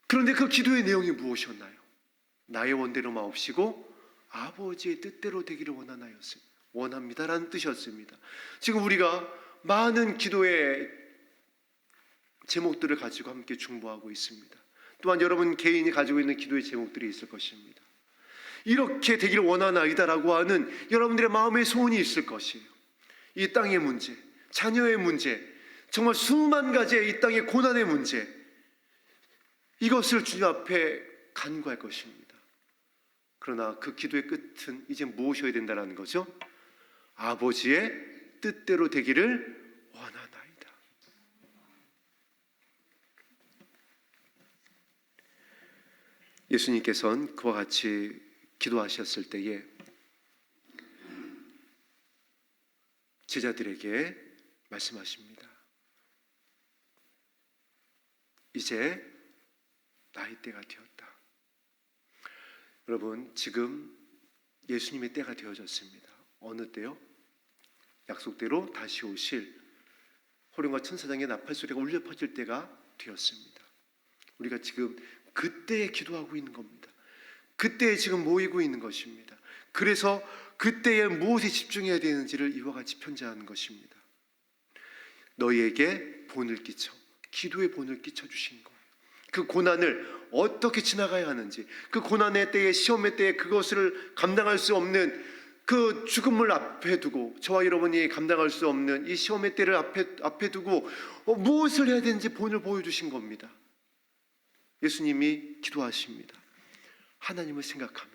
그런데 그 기도의 내용이 무엇이었나요? 나의 원대로 마옵시고 아버지의 뜻대로 되기를 원합니다라는 뜻이었습니다. 지금 우리가 많은 기도의 제목들을 가지고 함께 중보하고 있습니다. 또한 여러분 개인이 가지고 있는 기도의 제목들이 있을 것입니다. 이렇게 되기를 원하나이다라고 하는 여러분들의 마음의 소원이 있을 것이에요. 이 땅의 문제, 자녀의 문제, 정말 수만 가지의 이 땅의 고난의 문제, 이것을 주님 앞에 간구할 것입니다. 그러나 그 기도의 끝은 이제 무엇이어야 된다는 거죠? 아버지의 뜻대로 되기를 원하나이다. 예수님께서는 그와 같이 기도하셨을 때에 제자들에게 말씀하십니다. 이제 나의 때가 되었다. 여러분, 지금 예수님의 때가 되어졌습니다. 어느 때요? 약속대로 다시 오실 호령과 천사장의 나팔 소리가 울려 퍼질 때가 되었습니다. 우리가 지금 그때에 기도하고 있는 겁니다. 그때에 지금 모이고 있는 것입니다. 그래서 그때에 무엇에 집중해야 되는지를 이와 같이 편지하는 것입니다. 너희에게 본을 끼쳐, 기도의 본을 끼쳐 주신 거예요. 그 고난을 어떻게 지나가야 하는지, 그 고난의 때에, 시험의 때에 그것을 감당할 수 없는 그 죽음을 앞에 두고, 저와 여러분이 감당할 수 없는 이 시험의 때를 앞에 두고 무엇을 해야 되는지 본을 보여주신 겁니다. 예수님이 기도하십니다. 하나님을 생각하며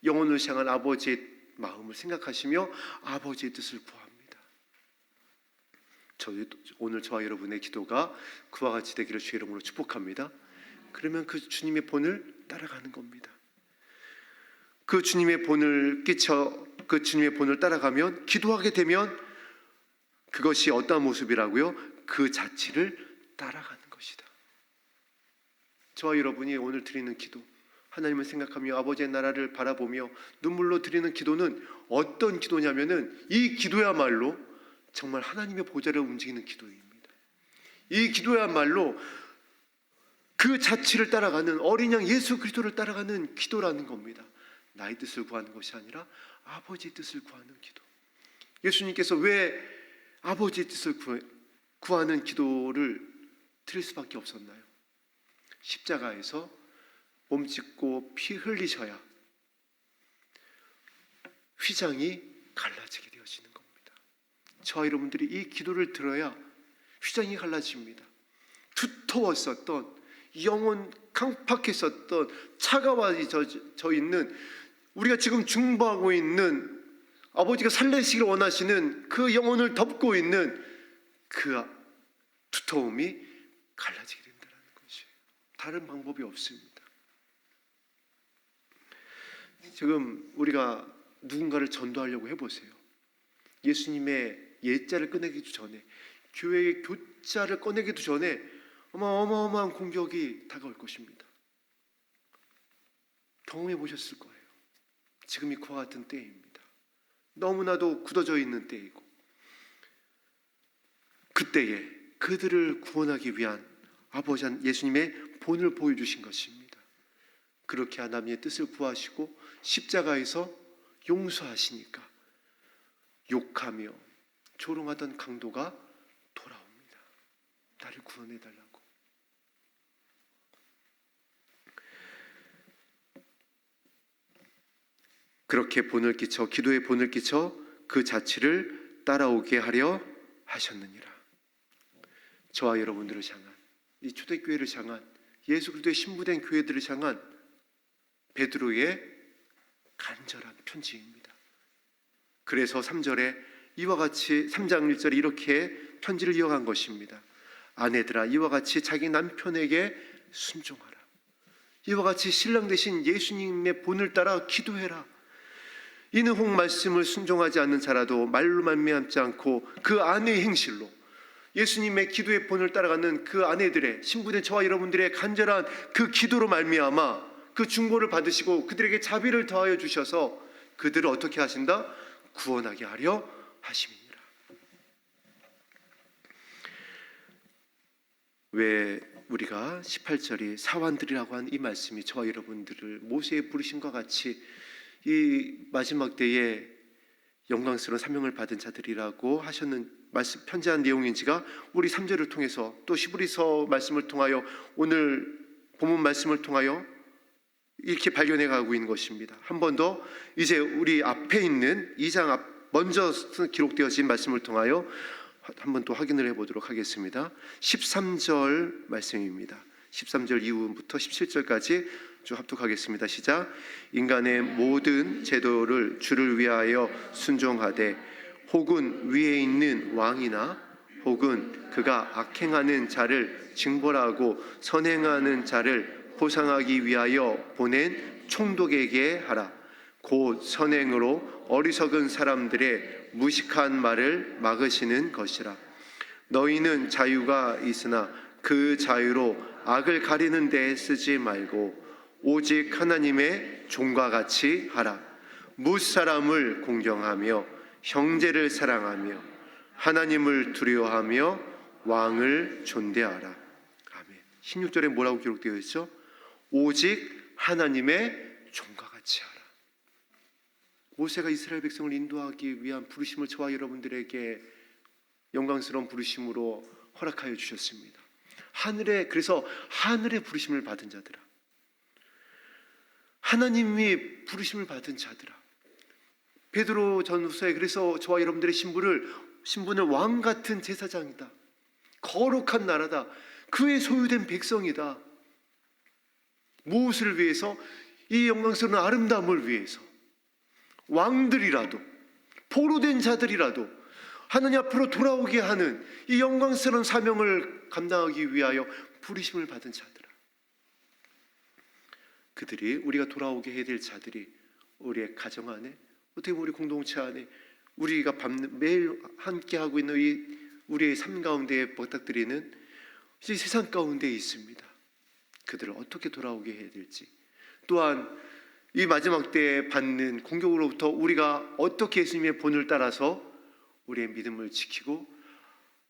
영혼을 향한 아버지의 마음을 생각하시며 아버지의 뜻을 구합니다. 오늘 저와 여러분의 기도가 그와 같이 되기를 주의 이름으로 축복합니다. 그러면 그 주님의 본을 따라가는 겁니다. 그 주님의 본을 따라가면, 기도하게 되면 그것이 어떠한 모습이라고요? 그 자체를 따라가는 것이다. 저와 여러분이 오늘 드리는 기도, 하나님을 생각하며 아버지의 나라를 바라보며 눈물로 드리는 기도는 어떤 기도냐면은, 이 기도야말로 정말 하나님의 보좌를 움직이는 기도입니다. 이 기도야말로 그 자취를 따라가는, 어린 양 예수 그리스도를 따라가는 기도라는 겁니다. 나의 뜻을 구하는 것이 아니라 아버지의 뜻을 구하는 기도. 예수님께서 왜 아버지의 뜻을 구하는 기도를 드릴 수밖에 없었나요? 십자가에서 몸짓고 피 흘리셔야 휘장이 갈라지게 되어지는 겁니다. 저와 여러분들이 이 기도를 들어야 휘장이 갈라집니다. 두터웠었던, 영혼 강팍했었던, 차가워져 있는, 우리가 지금 중보하고 있는, 아버지가 살리시기를 원하시는 그 영혼을 덮고 있는 그 두터움이 갈라지게 된다는 것이에요. 다른 방법이 없습니다. 지금 우리가 누군가를 전도하려고 해보세요. 예수님의 예자를 꺼내기도 전에, 교회의 교자를 꺼내기도 전에 어마어마한 공격이 다가올 것입니다. 경험해 보셨을 거예요. 지금이 그와 같은 때입니다. 너무나도 굳어져 있는 때이고, 그때에 그들을 구원하기 위한 아버지 예수님의 본을 보여주신 것입니다. 그렇게 하나님의 뜻을 구하시고 십자가에서 용서하시니까 욕하며 조롱하던 강도가 돌아옵니다. 나를 구원해달라고. 그렇게 본을 끼쳐, 기도의 본을 끼쳐 그 자취를 따라오게 하려 하셨느니라. 저와 여러분들을 향한, 이 초대교회를 향한 예수 그리스도의 신부된 교회들을 향한 베드로의 간절한 편지입니다. 그래서 3절에 이와 같이 3장 1절에 이렇게 편지를 이어간 것입니다. 아내들아, 이와 같이 자기 남편에게 순종하라. 이와 같이 신랑 되신 예수님의 본을 따라 기도해라. 이는 혹 말씀을 순종하지 않는 자라도 말로 말미암지 않고 그 아내의 행실로 예수님의 기도의 본을 따라가는 그 아내들의, 신부된 저와 여러분들의 간절한 그 기도로 말미암아 그 중보를 받으시고 그들에게 자비를 더하여 주셔서 그들을 어떻게 하신다? 구원하게 하려 하심이니라. 왜 우리가 18절이 사환들이라고 한 이 말씀이 저와 여러분들을 모세의 부르심과 같이 이 마지막 때에 영광스러운 사명을 받은 자들이라고 하셨는 말씀 편지한 내용인지가 우리 3절을 통해서 또 히브리서 말씀을 통하여 오늘 본문 말씀을 통하여 이렇게 발견해 가고 있는 것입니다. 한 번 더 이제 우리 앞에 있는 2장 앞 먼저 기록되어진 말씀을 통하여 한 번 또 확인을 해보도록 하겠습니다. 13절 말씀입니다. 13절 이후부터 17절까지 쭉 합독하겠습니다. 시작. 인간의 모든 제도를 주를 위하여 순종하되 혹은 위에 있는 왕이나 혹은 그가 악행하는 자를 징벌하고 선행하는 자를 보상하기 위하여 보낸 총독에게 하라. 곧 선행으로 어리석은 사람들의 무식한 말을 막으시는 것이라. 너희는 자유가 있으나 그 자유로 악을 가리는 데 쓰지 말고 오직 하나님의 종과 같이 하라. 무사람을 공경하며 형제를 사랑하며 하나님을 두려워하며 왕을 존대하라. 아멘. 16절에 뭐라고 기록되어 있죠? 오직 하나님의 종과 같이 하라. 모세가 이스라엘 백성을 인도하기 위한 부르심을 저와 여러분들에게 영광스러운 부르심으로 허락하여 주셨습니다. 그래서 하늘의 부르심을 받은 자들아, 하나님이 부르심을 받은 자들아, 베드로 전후서에 그래서 저와 여러분들의 신분은 왕 같은 제사장이다, 거룩한 나라다, 그의 소유된 백성이다. 무엇을 위해서? 이 영광스러운 아름다움을 위해서. 왕들이라도, 포로된 자들이라도 하나님 앞으로 돌아오게 하는 이 영광스러운 사명을 감당하기 위하여 부르심을 받은 자들아, 그들이, 우리가 돌아오게 해야 될 자들이 우리의 가정 안에, 어떻게 보면 우리 공동체 안에, 우리가 매일 함께하고 있는 우리의 삶 가운데에 부탁드리는 이 세상 가운데 있습니다. 그들을 어떻게 돌아오게 해야 될지, 또한 이 마지막 때에 받는 공격으로부터 우리가 어떻게 예수님의 본을 따라서 우리의 믿음을 지키고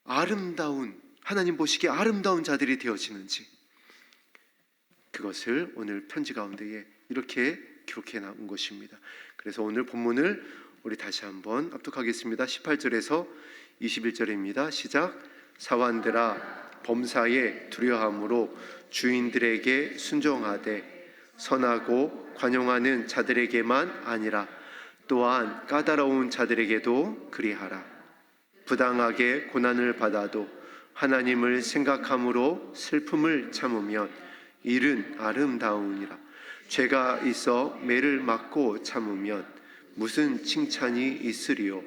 아름다운, 하나님 보시기에 아름다운 자들이 되어지는지, 그것을 오늘 편지 가운데에 이렇게 기록해 나온 것입니다. 그래서 오늘 본문을 우리 다시 한번 합독하겠습니다. 18절에서 21절입니다. 시작. 사환들아, 범사에 두려함으로 주인들에게 순종하되 선하고 관용하는 자들에게만 아니라 또한 까다로운 자들에게도 그리하라. 부당하게 고난을 받아도 하나님을 생각함으로 슬픔을 참으면 일은 아름다우니라. 죄가 있어 매를 맞고 참으면 무슨 칭찬이 있으리요.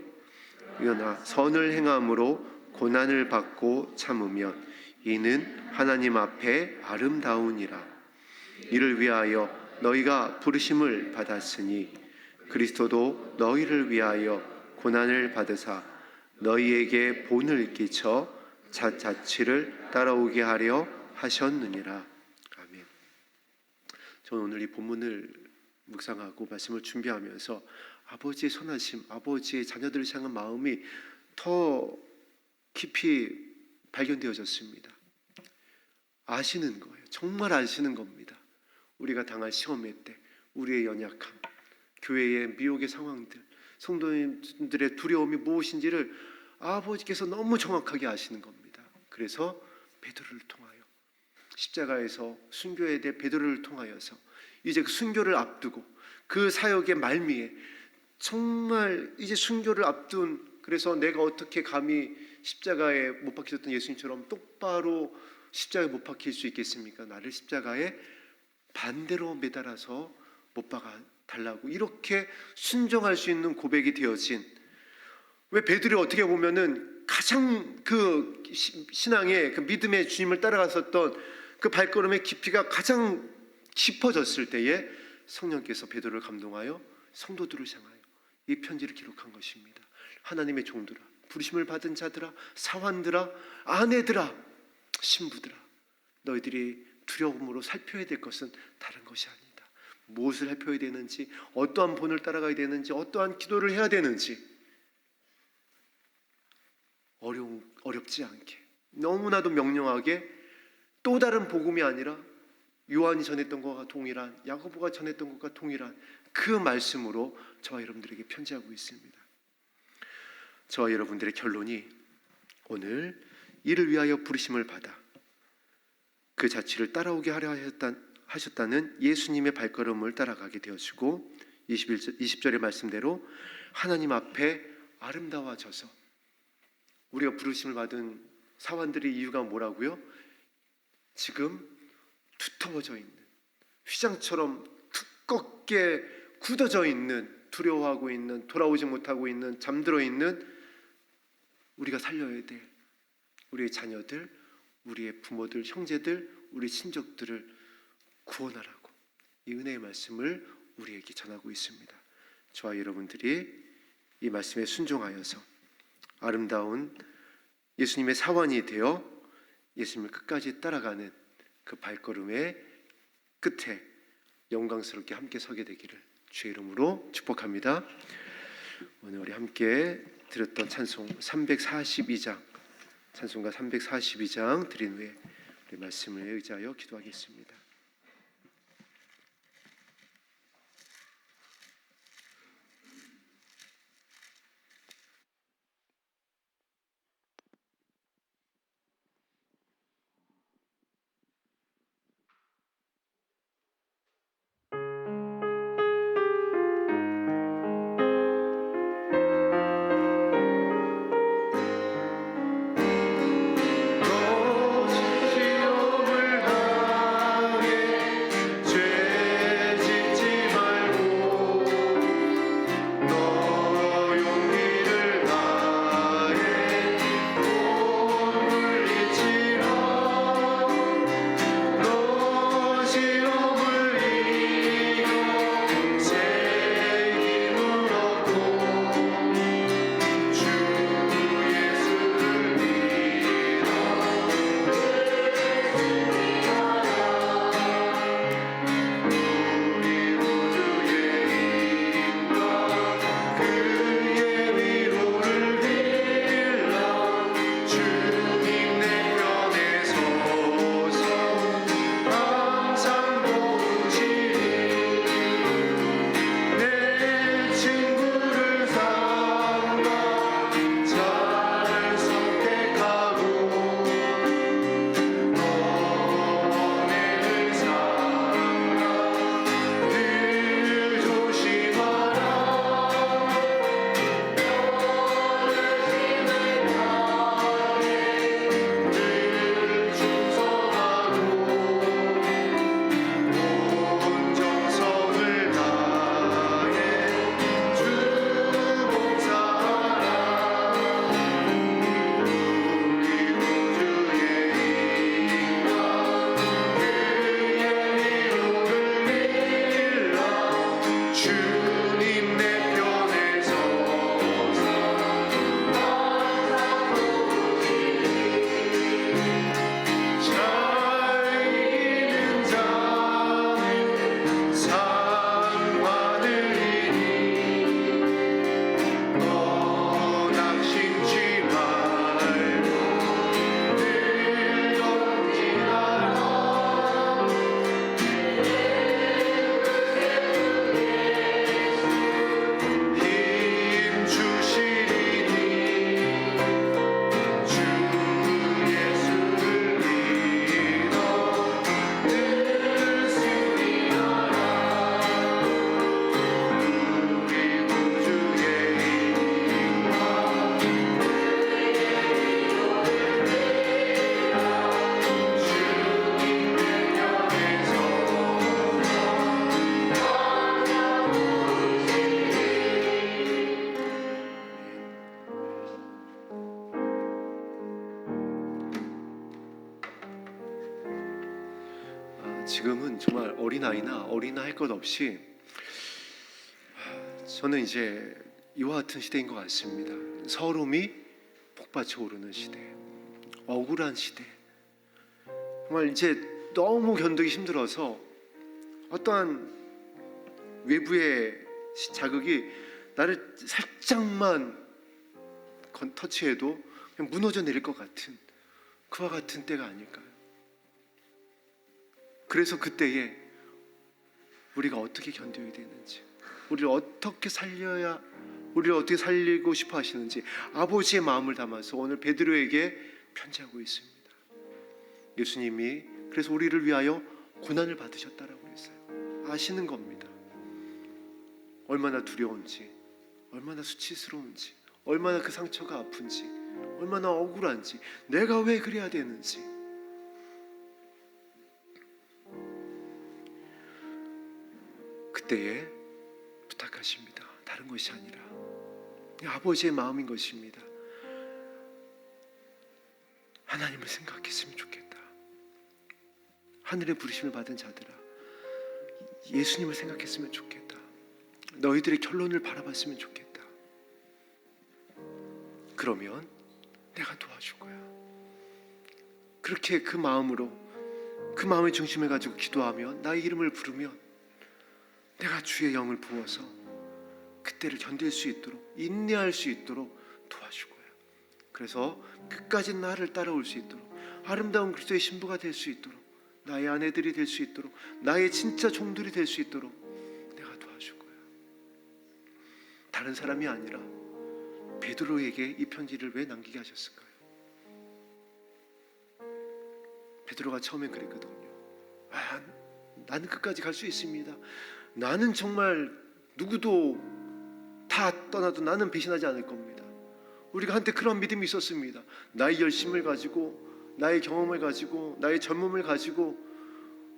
그러나 선을 행함으로 고난을 받고 참으면 이는 하나님 앞에 아름다우니라. 이를 위하여 너희가 부르심을 받았으니 그리스도도 너희를 위하여 고난을 받으사 너희에게 본을 끼쳐 자치를 따라오게 하려 하셨느니라. 아멘. 저는 오늘 이 본문을 묵상하고 말씀을 준비하면서 아버지의 선하심, 아버지의 자녀들을 향한 마음이 더 깊이 발견되어졌습니다. 아시는 거예요. 정말 아시는 겁니다. 우리가 당할 시험의 때, 우리의 연약함, 교회의 미혹의 상황들, 성도님들의 두려움이 무엇인지를 아버지께서 너무 정확하게 아시는 겁니다. 그래서 베드로를 통하여, 십자가에서 순교에 대해 베드로를 통하여서 이제 그 순교를 앞두고 그 사역의 말미에 정말 이제 순교를 앞둔, 그래서 내가 어떻게 감히 십자가에 못 박히셨던 예수님처럼 똑바로 십자가에 못 박힐 수 있겠습니까? 나를 십자가에 반대로 매달아서 못 박아 달라고 이렇게 순종할 수 있는 고백이 되어진, 왜 베드로가 어떻게 보면은 가장 그 신앙의 그 믿음의 주님을 따라갔었던 그 발걸음의 깊이가 가장 깊어졌을 때에 성령께서 베드로를 감동하여 성도들을 향하여 이 편지를 기록한 것입니다. 하나님의 종들아, 부르심을 받은 자들아, 사환들아, 아내들아, 신부들아, 너희들이 두려움으로 살펴야 될 것은 다른 것이 아니다. 무엇을 살펴야 되는지, 어떠한 본을 따라가야 되는지, 어떠한 기도를 해야 되는지 어렵지 않게 너무나도 명령하게 또 다른 복음이 아니라 요한이 전했던 것과 동일한, 야고보가 전했던 것과 동일한 그 말씀으로 저와 여러분들에게 편지하고 있습니다. 저와 여러분들의 결론이 오늘 이를 위하여 부르심을 받아 그 자취를 따라오게 하려 하셨다는 예수님의 발걸음을 따라가게 되어지고 20절의 말씀대로 하나님 앞에 아름다워져서, 우리가 부르심을 받은 사환들의 이유가 뭐라고요? 지금 두터워져 있는, 휘장처럼 두껍게 굳어져 있는, 두려워하고 있는, 돌아오지 못하고 있는, 잠들어 있는 우리가 살려야 될 우리의 자녀들, 우리의 부모들, 형제들, 우리 친족들을 구원하라고 이 은혜의 말씀을 우리에게 전하고 있습니다. 저와 여러분들이 이 말씀에 순종하여서 아름다운 예수님의 사원이 되어 예수님을 끝까지 따라가는 그 발걸음의 끝에 영광스럽게 함께 서게 되기를 주의 이름으로 축복합니다. 오늘 우리 함께 들었던 찬송 342장, 찬송가 342장 드린 후에 우리 말씀을 의지하여 기도하겠습니다. 지금은 정말 어린아이나 어린아 할 것 없이 저는 이제 이와 같은 시대인 것 같습니다. 서름이 폭받쳐 오르는 시대, 억울한 시대. 정말 이제 너무 견디기 힘들어서 어떠한 외부의 자극이 나를 살짝만 터치해도 그냥 무너져 내릴 것 같은 그와 같은 때가 아닐까요? 그래서 그때에 우리가 어떻게 견뎌야 되는지, 우리를 어떻게 살리고 싶어 하시는지 아버지의 마음을 담아서 오늘 베드로에게 편지하고 있습니다. 예수님이 그래서 우리를 위하여 고난을 받으셨다라고 했어요. 아시는 겁니다. 얼마나 두려운지, 얼마나 수치스러운지, 얼마나 그 상처가 아픈지, 얼마나 억울한지, 내가 왜 그래야 되는지. 그때에 부탁하십니다. 다른 것이 아니라 아버지의 마음인 것입니다. 하나님을 생각했으면 좋겠다. 하늘의 부르심을 받은 자들아, 예수님을 생각했으면 좋겠다. 너희들의 결론을 바라봤으면 좋겠다. 그러면 내가 도와줄 거야. 그렇게 그 마음으로, 그 마음의 중심을 가지고 기도하면, 나의 이름을 부르면 내가 주의 영을 부어서 그때를 견딜 수 있도록, 인내할 수 있도록 도와줄 거야. 그래서 끝까지 나를 따라올 수 있도록, 아름다운 그리스도의 신부가 될 수 있도록, 나의 아내들이 될 수 있도록, 나의 진짜 종들이 될 수 있도록 내가 도와줄 거야. 다른 사람이 아니라 베드로에게 이 편지를 왜 남기게 하셨을까요? 베드로가 처음엔 그랬거든요. 나는 끝까지 갈 수 있습니다. 나는 정말 누구도 다 떠나도 나는 배신하지 않을 겁니다. 우리가 한때 그런 믿음이 있었습니다. 나의 열심을 가지고, 나의 경험을 가지고, 나의 전문을 가지고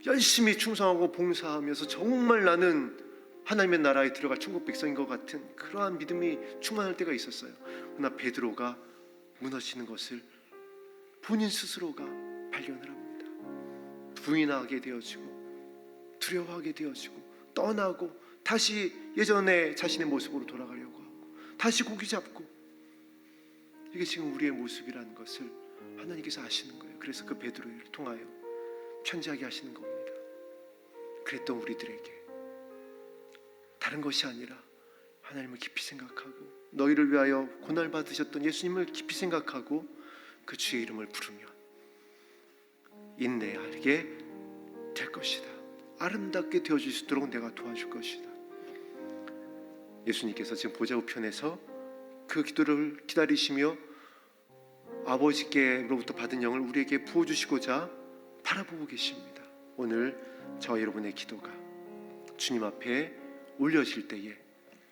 열심히 충성하고 봉사하면서 정말 나는 하나님의 나라에 들어갈 천국 백성인 것 같은 그러한 믿음이 충만할 때가 있었어요. 그러나 베드로가 무너지는 것을 본인 스스로가 발견을 합니다. 부인하게 되어지고, 두려워하게 되어지고, 떠나고, 다시 예전에 자신의 모습으로 돌아가려고 하고, 다시 고기 잡고. 이게 지금 우리의 모습이라는 것을 하나님께서 아시는 거예요. 그래서 그 베드로를 통하여 편지하게 하시는 겁니다. 그랬던 우리들에게 다른 것이 아니라 하나님을 깊이 생각하고, 너희를 위하여 고난을 받으셨던 예수님을 깊이 생각하고 그 주의 이름을 부르면 인내하게 될 것이다. 아름답게 되어질 수 있도록 내가 도와줄 것이다. 예수님께서 지금 보좌 우편에서 그 기도를 기다리시며 아버지께로부터 받은 영을 우리에게 부어주시고자 바라보고 계십니다. 오늘 저와 여러분의 기도가 주님 앞에 올려질 때에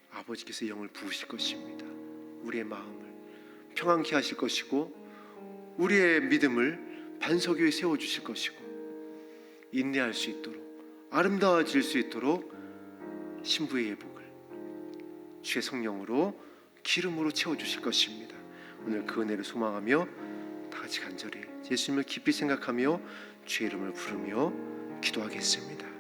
아버지께서 영을 부으실 것입니다. 우리의 마음을 평안케 하실 것이고, 우리의 믿음을 반석 위에 세워주실 것이고, 인내할 수 있도록, 아름다워질 수 있도록 신부의 예복을 주의 성령으로 기름으로 채워주실 것입니다. 오늘 그 은혜를 소망하며 다 같이 간절히 예수님을 깊이 생각하며 주의 이름을 부르며 기도하겠습니다.